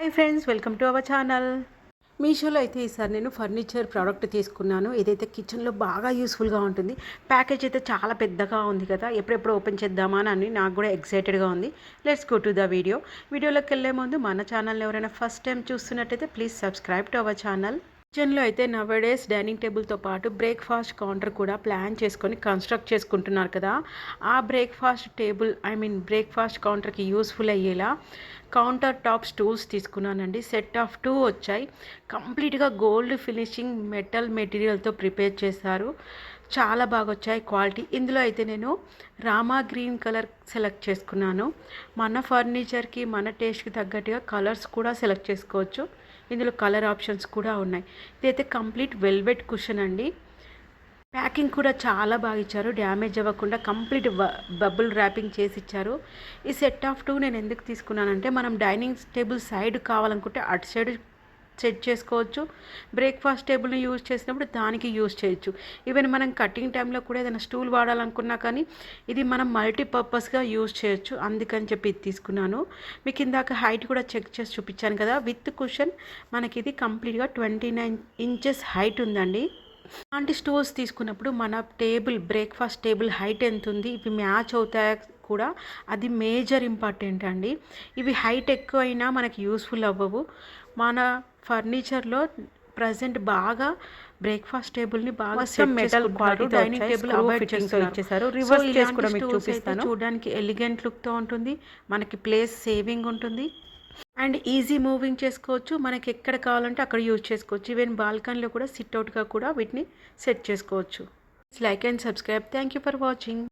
Hi friends, welcome to our channel. మీషోలో అయితే ఈసారి నేను ఫర్నిచర్ ప్రోడక్ట్ తీసుకున్నాను. ఇదైతే కిచెన్లో బాగా యూస్ఫుల్గా ఉంటుంది. ప్యాకేజ్ అయితే చాలా పెద్దగా ఉంది కదా, ఎప్పుడెప్పుడు ఓపెన్ చేద్దామా అని నాకు కూడా ఎక్సైటెడ్గా ఉంది. లెట్స్ గో టు ద వీడియోలోకి వెళ్ళే ముందు మన ఛానల్ని ఎవరైనా ఫస్ట్ టైం చూస్తున్నట్టయితే please subscribe to our channel. కిచెన్లో అయితే నవడేస్ డైనింగ్ టేబుల్తో పాటు బ్రేక్ఫాస్ట్ కౌంటర్ కూడా ప్లాన్ చేసుకొని కన్స్ట్రక్ట్ చేసుకుంటున్నారు కదా. ఆ బ్రేక్ఫాస్ట్ టేబుల్ బ్రేక్ఫాస్ట్ కౌంటర్కి యూస్ఫుల్ అయ్యేలా కౌంటర్ టాప్ స్టూల్స్ తీసుకున్నానండి. సెట్ ఆఫ్ 2 వచ్చాయి. కంప్లీట్గా గోల్డ్ ఫినిషింగ్ మెటల్ మెటీరియల్తో ప్రిపేర్ చేశారు. చాలా బాగా వచ్చాయి క్వాలిటీ. ఇందులో అయితే నేను రామా గ్రీన్ కలర్ సెలెక్ట్ చేసుకున్నాను. మన ఫర్నిచర్కి మన టేస్ట్కి తగ్గట్టుగా కలర్స్ కూడా సెలెక్ట్ చేసుకోవచ్చు. ఇందులో కలర్ ఆప్షన్స్ కూడా ఉన్నాయి. ఇదైతే కంప్లీట్ వెల్వెట్ కుషన్ అండి. ప్యాకింగ్ కూడా చాలా బాగా ఇచ్చారు, డ్యామేజ్ అవ్వకుండా కంప్లీట్ బబుల్ ర్యాపింగ్ చేసి ఇచ్చారు. ఈ సెట్ ఆఫ్ 2 నేను ఎందుకు తీసుకున్నానంటే, మనం డైనింగ్ టేబుల్ సైడ్ కావాలనుకుంటే అటు సైడ్ సెట్ చేసుకోవచ్చు. బ్రేక్ఫాస్ట్ టేబుల్ని యూజ్ చేసినప్పుడు దానికి యూజ్ చేయొచ్చు. ఈవెన్ మనం కటింగ్ టైంలో కూడా ఏదైనా స్టూల్ వాడాలనుకున్నా కానీ ఇది మనం మల్టీపర్పస్గా యూజ్ చేయొచ్చు. అందుకని చెప్పి ఇది తీసుకున్నాను. మీకు ఇందాక హైట్ కూడా చెక్ చేసి చూపించాను కదా. విత్ కుషన్ మనకి ఇది కంప్లీట్గా 29 ఇంచెస్ హైట్ ఉందండి. అలాంటి స్టూల్స్ తీసుకున్నప్పుడు మన బ్రేక్ఫాస్ట్ టేబుల్ హైట్ ఎంత ఉంది, ఇవి మ్యాచ్ అవుతాయా కూడా, అది మేజర్ ఇంపార్టెంట్ అండి. ఇవి హైట్ ఎక్కువైనా మనకి యూస్ఫుల్ అవ్వవు. మన ఫర్నిచర్లో ప్రజెంట్ బాగా బ్రేక్ఫాస్ట్ టేబుల్ని బాగా metal quality dining table avoid చేస్తారు. రివర్స్ చేసి కూడా మీకు చూపిస్తాను. చూడడానికి ఎలిగెంట్ లుక్తో ఉంటుంది, మనకి ప్లేస్ సేవింగ్ ఉంటుంది అండ్ ఈజీ మూవింగ్ చేసుకోవచ్చు. మనకి ఎక్కడ కావాలంటే అక్కడ యూజ్ చేసుకోవచ్చు. ఈవెన్ బాల్కనీలో కూడా సిట్అవుట్గా కూడా వీటిని సెట్ చేసుకోవచ్చు. Like and subscribe. Thank you for watching.